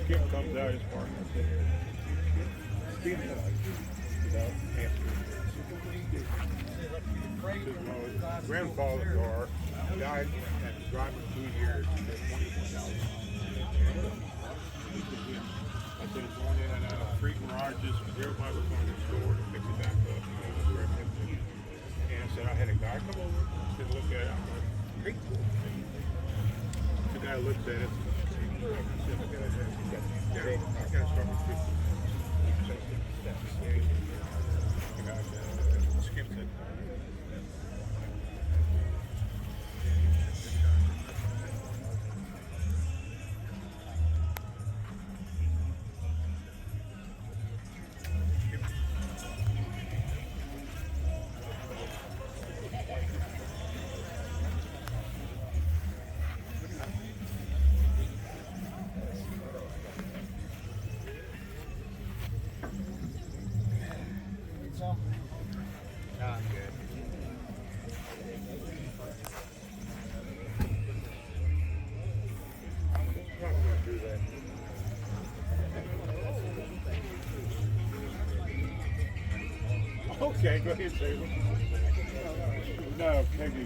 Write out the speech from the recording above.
skip comes out his park. Speeding without answering. My grandfather's car died and was driving 2 years to get 21,000. I said it's going in and out of three garages. Everybody was going to the store to fix it back up. And I said I had a guy come over and look at it. I'm like, hey. The guy looked at it. I gotta start with 50. I got skipped it. No, I'm good. I'm not going to do that. Okay, go ahead, Taylor. No, Peggy.